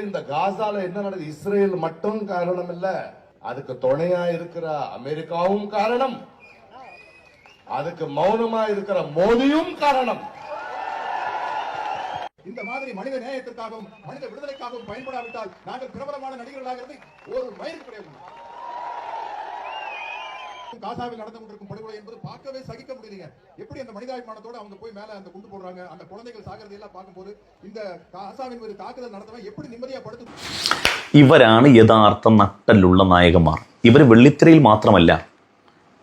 இந்த காசால என்ன நடக்குது? இஸ்ரேல் மட்டும் காரணம் இல்ல, அதுக்கு துணையா இருக்கிற அமெரிக்காவும் காரணம், அதுக்கு மௌனமா இருக்கிற மோடியும் காரணம். இந்த மாதிரி மனித நேயத்திற்காகவும் மனித விடுதலைக்காகவும் பயன்படாவிட்டால் நாங்கள் பிரபலமான நடிகர்களாக இருந்து ஒரு மயிருக்கு கிடையாது. காசாவில் நடந்து கொண்டிருக்கும் படுகொலை என்பது பார்க்கவே சகிக்க முடியலைங்க. எப்படி அந்த மனிதாபிமானத்தோட அவங்க போய் மேல அந்த குண்டு போடுறாங்க, அந்த குழந்தைகள் சாகிறதை எல்லாம் பார்க்கும்போது இந்த காசாவின் மீது தாக்குதல் நடத்தவன் எப்படி நிம்மதியா படுத்து. ഇവരാണ് യഥാർത്ഥ നട്ടലുള്ള നായകന്മാർ. ഇവർ വെള്ളിത്തിരയിൽ മാത്രമല്ല,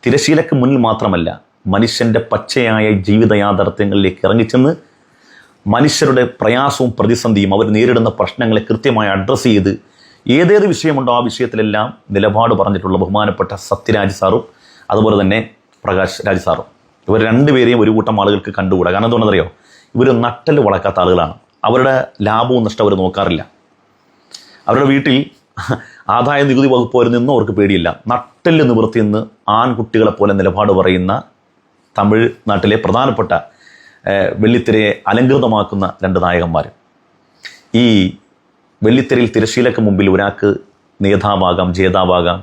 തിരശീലക്ക് മുന്നിൽ മാത്രമല്ല, മനുഷ്യന്റെ പച്ചയായ ജീവിത യാഥാർത്ഥ്യങ്ങളിലേക്ക് ഇറങ്ങിച്ചെന്ന് മനുഷ്യരുടെ പ്രയാസവും പ്രതിസന്ധിയും അവർ നേരിടുന്ന പ്രശ്നങ്ങളെ കൃത്യമായി അഡ്രസ്സ് ചെയ്ത് ഏതേത് വിഷയമുണ്ടോ ആ വിഷയത്തിലെല്ലാം നിലപാട് പറഞ്ഞിട്ടുള്ള ബഹുമാനപ്പെട്ട സത്യരാജ് സാറും അതുപോലെ തന്നെ പ്രകാശ് രാജ് സാറും, ഇവർ രണ്ടുപേരെയും ഒരു കൂട്ടം ആളുകൾക്ക് കണ്ടുകൂടാ. കാരണം എന്തുകൊണ്ടെന്നറിയോ? ഇവർ നട്ടൽ വളക്കാത്ത ആളുകളാണ്. അവരുടെ ലാഭവും നഷ്ടം അവർ നോക്കാറില്ല. അവരുടെ വീട്ടിൽ ആദായ നികുതി വകുപ്പ് വരുന്നൊന്നും അവർക്ക് പേടിയില്ല. നട്ടല് നിവൃത്തി നിന്ന് ആൺകുട്ടികളെ പോലെ നിലപാട് പറയുന്ന തമിഴ് നാട്ടിലെ പ്രധാനപ്പെട്ട വെള്ളിത്തിരയെ അലങ്കൃതമാക്കുന്ന രണ്ട് നായകന്മാർ. ഈ വെള്ളിത്തിരയിൽ തിരശീലക്ക് മുമ്പിൽ ഒരാൾക്ക് നേതാവാകാം, ജേതാവാകാം,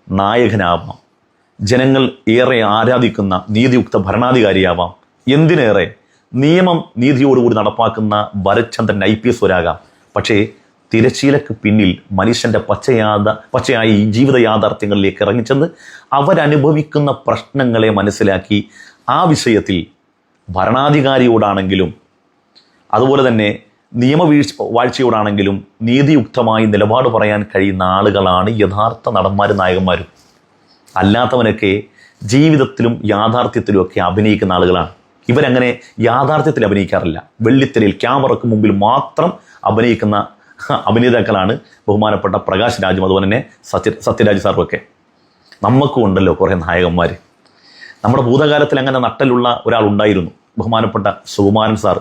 നായകനാവാം, ജനങ്ങൾ ഏറെ ആരാധിക്കുന്ന നീതിയുക്ത ഭരണാധികാരിയാവാം, എന്തിനേറെ നിയമം നീതിയോടുകൂടി നടപ്പാക്കുന്ന ഭരത്ചന്ദ്രൻ IPS വരാകാം. പക്ഷേ തിരശീലക്ക് പിന്നിൽ മനുഷ്യൻ്റെ പച്ചയായ ഈ ജീവിത യാഥാർത്ഥ്യങ്ങളിലേക്ക് ഇറങ്ങിച്ചെന്ന് അവരനുഭവിക്കുന്ന പ്രശ്നങ്ങളെ മനസ്സിലാക്കി ആ വിഷയത്തിൽ ഭരണാധികാരിയോടാണെങ്കിലും അതുപോലെ തന്നെ വാഴ്ചയോടാണെങ്കിലും നീതിയുക്തമായി നിലപാട് പറയാൻ കഴിയുന്ന ആളുകളാണ് യഥാർത്ഥ നടന്മാരും നായകന്മാരും. അല്ലാത്തവനൊക്കെ ജീവിതത്തിലും യാഥാർത്ഥ്യത്തിലും ഒക്കെ അഭിനയിക്കുന്ന ആളുകളാണ്. ഇവരങ്ങനെ യാഥാർത്ഥ്യത്തിൽ അഭിനയിക്കാറില്ല. വെള്ളിത്തിരയിൽ ക്യാമറയ്ക്ക് മുമ്പിൽ മാത്രം അഭിനയിക്കുന്ന അഭിനേതാക്കളാണ് ബഹുമാനപ്പെട്ട പ്രകാശ് രാജും അതുപോലെ തന്നെ സത്യരാജ് സാറും ഒക്കെ. നമുക്കും ഉണ്ടല്ലോ കുറേ നായകന്മാർ. നമ്മുടെ ഭൂതകാലത്തിൽ അങ്ങനെ നട്ടലുള്ള ഒരാളുണ്ടായിരുന്നു, ബഹുമാനപ്പെട്ട സുകുമാരൻ സാർ.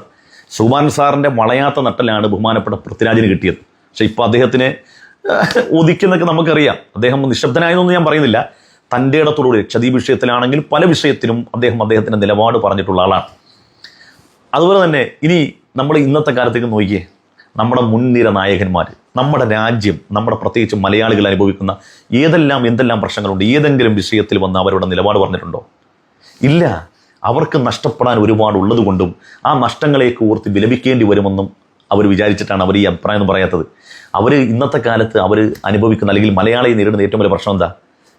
സുകുമാരൻ സാറിൻ്റെ വളയാത്ത നട്ടലാണ് ബഹുമാനപ്പെട്ട പൃഥ്വിരാജിന് കിട്ടിയത്. പക്ഷെ ഇപ്പോൾ അദ്ദേഹത്തിന് ഒതുക്കുന്നൊക്കെ നമുക്കറിയാം. അദ്ദേഹം നിശബ്ദനായെന്നൊന്നും ഞാൻ പറയുന്നില്ല. തൻ്റെ ഇടത്തോടുകൂടി ലക്ഷദ്വീപ് വിഷയത്തിലാണെങ്കിലും പല വിഷയത്തിലും അദ്ദേഹത്തിൻ്റെ നിലപാട് പറഞ്ഞിട്ടുള്ള ആളാണ്. അതുപോലെ തന്നെ ഇനി നമ്മൾ ഇന്നത്തെ കാലത്തേക്ക് നോക്കിയേ, നമ്മുടെ മുൻനിര നായകന്മാർ, നമ്മുടെ രാജ്യം, നമ്മുടെ പ്രത്യേകിച്ച് മലയാളികൾ അനുഭവിക്കുന്ന എന്തെല്ലാം പ്രശ്നങ്ങളുണ്ട്, ഏതെങ്കിലും വിഷയത്തിൽ വന്ന് അവരുടെ നിലപാട് പറഞ്ഞിട്ടുണ്ടോ? ഇല്ല. അവർക്ക് നഷ്ടപ്പെടാൻ ഒരുപാട് ഉള്ളത് കൊണ്ടും ആ നഷ്ടങ്ങളേക്ക് ഓർത്ത് വിലപിക്കേണ്ടി വരുമെന്നും അവർ വിചാരിച്ചിട്ടാണ് അവർ ഈ അഭിപ്രായം ഒന്നും പറയാത്തത്. അവർ ഇന്നത്തെ കാലത്ത് അവർ അനുഭവിക്കുന്ന അല്ലെങ്കിൽ മലയാളിയെ നേരിടുന്ന ഏറ്റവും വലിയ പ്രശ്നം എന്താ?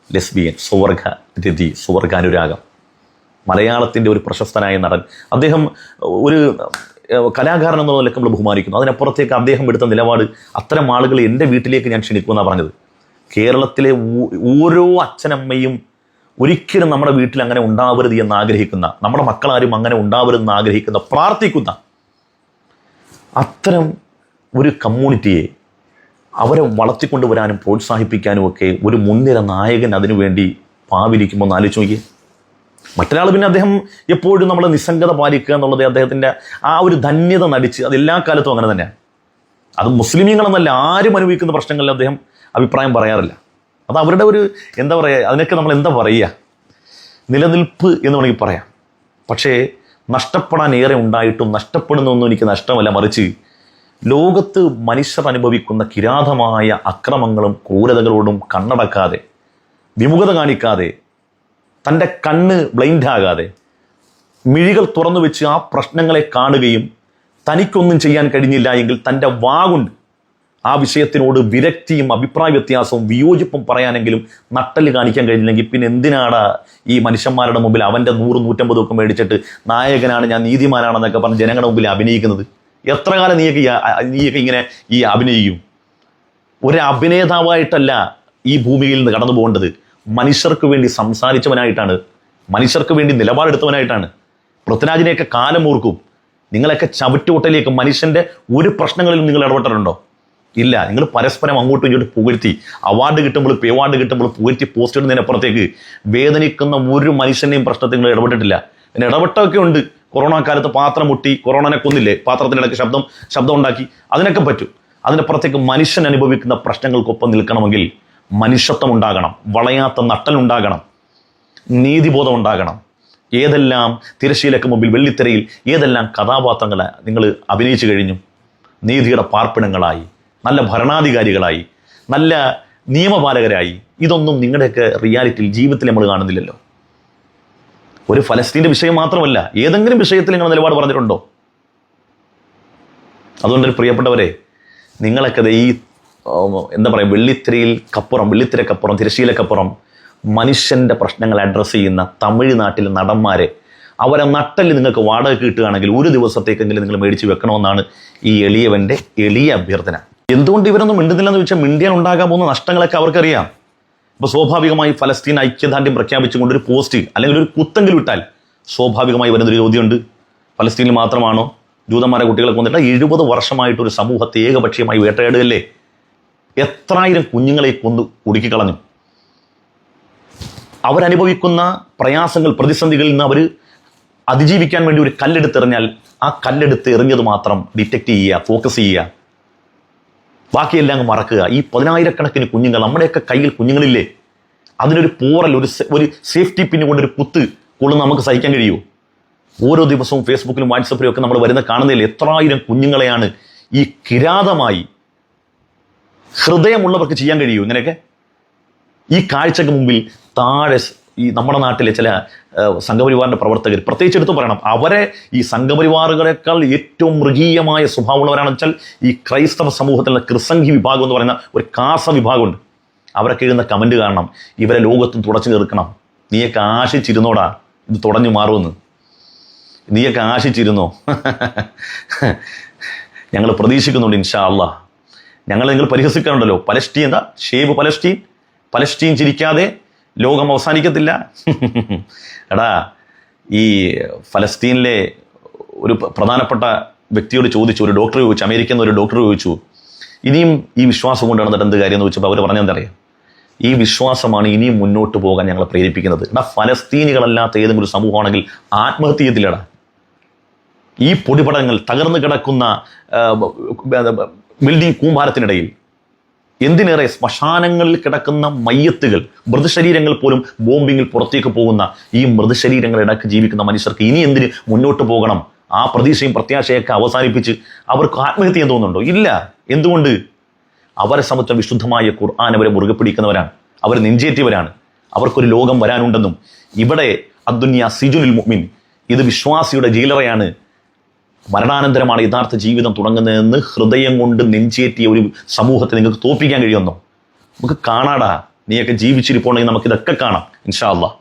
ലെസ്ബിയൻ, സുവർഗരതി, സുവർഗാനുരാഗം. മലയാളത്തിൻ്റെ ഒരു പ്രശസ്തനായ നടൻ, അദ്ദേഹം ഒരു കലാകാരൻ എന്നുള്ള നിലയ്ക്ക് നമ്മൾ ബഹുമാനിക്കുന്നു. അതിനപ്പുറത്തേക്ക് അദ്ദേഹം എടുത്ത നിലപാട് അത്തരം ആളുകൾ എൻ്റെ വീട്ടിലേക്ക് ഞാൻ ക്ഷണിക്കുമെന്നാണ് പറഞ്ഞത്. കേരളത്തിലെ ഓരോ അച്ഛനമ്മയും ഒരിക്കലും നമ്മുടെ വീട്ടിൽ അങ്ങനെ ഉണ്ടാവരുത് എന്ന് ആഗ്രഹിക്കുന്ന, നമ്മുടെ മക്കളാരും അങ്ങനെ ഉണ്ടാവരുതെന്ന് ആഗ്രഹിക്കുന്ന, പ്രാർത്ഥിക്കുന്ന അത്തരം ഒരു കമ്മ്യൂണിറ്റിയെ അവരെ വളർത്തിക്കൊണ്ടുവരാനും പ്രോത്സാഹിപ്പിക്കാനും ഒക്കെ ഒരു മുൻനിര നായകൻ അതിനുവേണ്ടി പാവിരിക്കുമ്പോൾ ഒന്ന് ആലോചിച്ച് നോക്കിയേ. മറ്റൊരാൾ പിന്നെ അദ്ദേഹം എപ്പോഴും നമ്മൾ നിസ്സംഗത പാലിക്കുക എന്നുള്ളത് അദ്ദേഹത്തിൻ്റെ ആ ഒരു ധന്യത നടിച്ച് അത് എല്ലാ കാലത്തും അങ്ങനെ തന്നെയാണ്. അത് മുസ്ലിമീങ്ങളെന്നല്ല, ആരും അനുഭവിക്കുന്ന പ്രശ്നങ്ങളിൽ അദ്ദേഹം അഭിപ്രായം പറയാറില്ല. അത് അവരുടെ ഒരു എന്താ പറയുക, അതിനൊക്കെ നമ്മൾ എന്താ പറയുക, നിലനിൽപ്പ് എന്ന് വേണമെങ്കിൽ പറയാം. പക്ഷേ നഷ്ടപ്പെടാൻ ഏറെ ഉണ്ടായിട്ടും നഷ്ടപ്പെടുന്നൊന്നും എനിക്ക് നഷ്ടമല്ല, മറിച്ച് ലോകത്ത് മനുഷ്യർ അനുഭവിക്കുന്ന കിരാതമായ അക്രമങ്ങളും ക്രൂരതകളോടും കണ്ണടക്കാതെ, വിമുഖത കാണിക്കാതെ, തൻ്റെ കണ്ണ് ബ്ലൈൻഡാകാതെ മിഴികൾ തുറന്നു വെച്ച് ആ പ്രശ്നങ്ങളെ കാണുകയും തനിക്കൊന്നും ചെയ്യാൻ കഴിഞ്ഞില്ല എങ്കിൽ തൻ്റെ വാഗുണ്ട് ആ വിഷയത്തിനോട് വിരക്തിയും അഭിപ്രായ വ്യത്യാസവും വിയോജിപ്പും പറയാനെങ്കിലും നട്ടല് കാണിക്കാൻ കഴിഞ്ഞില്ലെങ്കിൽ പിന്നെ എന്തിനാണ് ഈ മനുഷ്യന്മാരുടെ മുമ്പിൽ അവൻ്റെ 100-150 ഒക്കെ മേടിച്ചിട്ട് നായകനാണ്, ഞാൻ നീതിമാനാണെന്നൊക്കെ പറഞ്ഞ് ജനങ്ങളുടെ മുമ്പിൽ അഭിനയിക്കുന്നത്? എത്ര കാലം നീയൊക്കെ ഇങ്ങനെ അഭിനയിക്കും? ഒരു അഭിനേതാവായിട്ടല്ല ഈ ഭൂമിയിൽ നിന്ന് കടന്നു പോകേണ്ടത്. മനുഷ്യർക്ക് വേണ്ടി സംസാരിച്ചവനായിട്ടാണ്, മനുഷ്യർക്ക് വേണ്ടി നിലപാടെടുത്തവനായിട്ടാണ്. പൃഥ്വിരാജിനെയൊക്കെ കാലം ഓർക്കും. നിങ്ങളൊക്കെ ചവിട്ടുകൊട്ടയിലേക്ക് മനുഷ്യൻ്റെ ഒരു പ്രശ്നങ്ങളിലും നിങ്ങൾ ഇടപെട്ടിട്ടുണ്ടോ? ഇല്ല. നിങ്ങൾ പരസ്പരം അങ്ങോട്ടും ഇങ്ങോട്ടും പുകഴ്ത്തി, അവാർഡ് കിട്ടുമ്പോൾ പേവാർഡ് കിട്ടുമ്പോൾ പുകഴ്ത്തി പോസ്റ്റ് ഇടുന്നതിനപ്പുറത്തേക്ക് വേദനിക്കുന്ന ഒരു മനുഷ്യൻ്റെയും പ്രശ്നത്തിൽ നിങ്ങൾ ഇടപെട്ടിട്ടില്ല. പിന്നെ ഇടപെട്ടൊക്കെ ഉണ്ട്. കൊറോണ കാലത്ത് പാത്രം മുട്ടി കൊറോണനെ കൊന്നില്ലേ, പാത്രത്തിനിടയ്ക്ക് ശബ്ദം ഉണ്ടാക്കി, അതിനൊക്കെ പറ്റും. അതിനപ്പുറത്തേക്ക് മനുഷ്യൻ അനുഭവിക്കുന്ന പ്രശ്നങ്ങൾക്കൊപ്പം നിൽക്കണമെങ്കിൽ മനുഷ്യത്വം ഉണ്ടാകണം, വളയാത്ത നട്ടലുണ്ടാകണം, നീതിബോധം ഉണ്ടാകണം. ഏതെല്ലാം തിരശീലക്ക് മുമ്പിൽ വെള്ളിത്തിരയിൽ ഏതെല്ലാം കഥാപാത്രങ്ങളെ നിങ്ങൾ അഭിനയിച്ചു കഴിഞ്ഞു? നീതിയുടെ പാർപ്പിടങ്ങളായി, നല്ല ഭരണാധികാരികളായി, നല്ല നിയമപാലകരായി. ഇതൊന്നും നിങ്ങളുടെയൊക്കെ റിയാലിറ്റിയിൽ, ജീവിതത്തിൽ നമ്മൾ കാണുന്നില്ലല്ലോ. ഒരു ഫലസ്തീൻ്റെ വിഷയം മാത്രമല്ല, ഏതെങ്കിലും വിഷയത്തിൽ നിങ്ങൾ നിലപാട് പറഞ്ഞിട്ടുണ്ടോ? അതുകൊണ്ടൊരു പ്രിയപ്പെട്ടവരെ, നിങ്ങളൊക്കെ ഈ എന്താ പറയുക, വെള്ളിത്തിരക്കപ്പുറം, തിരശ്ശീലക്കപ്പുറം മനുഷ്യൻ്റെ പ്രശ്നങ്ങൾ അഡ്രസ്സ് ചെയ്യുന്ന തമിഴ്നാട്ടിലെ നടന്മാരെ, അവരെ നട്ടല് നിങ്ങൾക്ക് വാടക കിട്ടുകയാണെങ്കിൽ ഒരു ദിവസത്തേക്കെങ്കിലും നിങ്ങൾ മേടിച്ച് വെക്കണമെന്നാണ് ഈ എളിയവൻ്റെ എളിയ അഭ്യർത്ഥന. എന്തുകൊണ്ട് ഇവരൊന്നും മിണ്ടുന്നില്ലെന്ന് ചോദിച്ചാൽ, മിണ്ടിയാൽ ഉണ്ടാകാൻ പോകുന്ന നഷ്ടങ്ങളൊക്കെ അവർക്കറിയാം. ഇപ്പോൾ സ്വാഭാവികമായി ഫലസ്തീൻ ഐക്യദാർഢ്യം പ്രഖ്യാപിച്ചുകൊണ്ടൊരു പോസ്റ്റ് അല്ലെങ്കിൽ ഒരു കുത്തെങ്കിലും ഇട്ടാൽ സ്വാഭാവികമായി വരുന്നൊരു ചോദ്യമുണ്ട്, ഫലസ്തീനിൽ മാത്രമാണോ ജൂതന്മാരെ കുട്ടികളെ കൊന്നിട്ട്? 70 വർഷമായിട്ടൊരു സമൂഹത്തെ ഏകപക്ഷീയമായി വേട്ടയാടുകയല്ലേ? എത്രായിരം കുഞ്ഞുങ്ങളെ കൊന്നു ഒടുക്കിക്കളഞ്ഞു. അവരനുഭവിക്കുന്ന പ്രയാസങ്ങൾ, പ്രതിസന്ധികളിൽ നിന്ന് അവർ അതിജീവിക്കാൻ വേണ്ടി ഒരു കല്ലെടുത്തെറിഞ്ഞാൽ ആ കല്ലെടുത്ത് എറിഞ്ഞത് മാത്രം ഡിറ്റക്ട് ചെയ്യുക, ഫോക്കസ് ചെയ്യുക, ബാക്കിയെല്ലാം അങ്ങ് മറക്കുക. ഈ 10,000-കണക്കിന് കുഞ്ഞുങ്ങൾ, നമ്മുടെയൊക്കെ കയ്യിൽ കുഞ്ഞുങ്ങളില്ലേ? അതിനൊരു പോറൽ, ഒരു സേഫ്റ്റി പിന്ന് കൊണ്ടൊരു കുത്ത് കൊള്ളുന്ന നമുക്ക് സഹിക്കാൻ കഴിയുമോ? ഓരോ ദിവസവും ഫേസ്ബുക്കിലും വാട്സപ്പിലും ഒക്കെ നമ്മൾ വരുന്ന കാണുന്നതിൽ എത്രായിരം കുഞ്ഞുങ്ങളെയാണ് ഈ കിരാതമായി ഹൃദയമുള്ളവർക്ക് ചെയ്യാൻ കഴിയൂ ഇങ്ങനെയൊക്കെ? ഈ കാഴ്ചക്ക് മുമ്പിൽ താഴെ ഈ നമ്മുടെ നാട്ടിലെ ചില സംഘപരിവാറിൻ്റെ പ്രവർത്തകർ, പ്രത്യേകിച്ച് എടുത്തു പറയണം, അവരെ ഈ സംഘപരിവാറുകളെക്കാൾ ഏറ്റവും മൃഗീയമായ സ്വഭാവമുള്ളവരാണെന്ന് വെച്ചാൽ ഈ ക്രൈസ്തവ സമൂഹത്തിലുള്ള ക്രിസംഖി വിഭാഗം എന്ന് പറയുന്ന ഒരു കാസ വിഭാഗമുണ്ട്. അവരൊക്കെ എഴുതുന്ന കമൻറ്റ് കാണണം, ഇവരെ ലോകത്തും തുടച്ചു തീർക്കണം. നീയൊക്കെ ആശിച്ചിരുന്നോടാ ഇത് തുടഞ്ഞു മാറുമെന്ന്? നീയൊക്കെ ആശിച്ചിരുന്നോ? ഞങ്ങൾ പ്രതീക്ഷിക്കുന്നുണ്ട് ഇൻഷാ അള്ളാ. നിങ്ങൾ പരിഹസിക്കാറുണ്ടല്ലോ, പലസ്തീൻ എന്താ ഷേബ് പലസ്തീൻ ചിരിക്കാതെ ലോകം അവസാനിക്കത്തില്ല. എടാ, ഈ ഫലസ്തീനിലെ ഒരു പ്രധാനപ്പെട്ട വ്യക്തിയോട് ചോദിച്ചു, ഒരു ഡോക്ടർ ചോദിച്ചു, അമേരിക്കയിൽ നിന്ന് ഒരു ഡോക്ടർ ചോദിച്ചു, ഇനിയും ഈ വിശ്വാസം കൊണ്ട് നടന്നിട്ട് എന്ത് കാര്യം എന്ന് ചോദിച്ചപ്പോൾ അവർ പറഞ്ഞെന്തറിയാം, ഈ വിശ്വാസമാണ് ഇനിയും മുന്നോട്ട് പോകാൻ ഞങ്ങളെ പ്രേരിപ്പിക്കുന്നത്. എടാ, ഫലസ്തീനികളല്ലാത്ത ഏതെങ്കിലും ഒരു സമൂഹമാണെങ്കിൽ ആത്മഹത്യ ചെയ്യത്തില്ലടാ. ഈ പൊടിപടങ്ങൾ, തകർന്നു കിടക്കുന്ന ബിൽഡിംഗ് കൂമ്പാരത്തിനിടയിൽ, എന്തിനേറെ ശ്മശാനങ്ങളിൽ കിടക്കുന്ന മയ്യത്തുകൾ, മൃതശരീരങ്ങൾ പോലും ബോംബിങ്ങിൽ പുറത്തേക്ക് പോകുന്ന ഈ മൃതശരീരങ്ങൾ ഇടയ്ക്ക് ജീവിക്കുന്ന മനുഷ്യർക്ക് ഇനി എന്തിന് മുന്നോട്ട് പോകണം? ആ പ്രതീക്ഷയും പ്രത്യാശയൊക്കെ അവസാനിപ്പിച്ച് അവർക്ക് ആത്മഹത്യ ചെയ്യാൻ തോന്നുന്നുണ്ടോ? ഇല്ല. എന്തുകൊണ്ട്? അവരെ സംബന്ധിച്ച വിശുദ്ധമായ ഖുർആൻ അവരെ മുറുകെ പിടിക്കുന്നവരാണ്, അവർ നെഞ്ചേറ്റിയവരാണ്. അവർക്കൊരു ലോകം വരാനുണ്ടെന്നും ഇവിടെ അദ്ദുനിയ സിജുനുൽ മുഅ്മിൻ, ഇത് വിശ്വാസിയുടെ ജയിലറയാണ്, മരണാനന്തരമാണ് യഥാർത്ഥ ജീവിതം തുടങ്ങുന്നതെന്ന് ഹൃദയം കൊണ്ട് നെഞ്ചേറ്റിയ ഒരു സമൂഹത്തെ നിങ്ങൾക്ക് തോൽപ്പിക്കാൻ കഴിയുമെന്നോ? നമുക്ക് കാണാടാ. നീയൊക്കെ ജീവിച്ചിരിപ്പുണ്ടെങ്കിൽ നമുക്കിതൊക്കെ കാണാം ഇൻഷാ അല്ലാഹ്.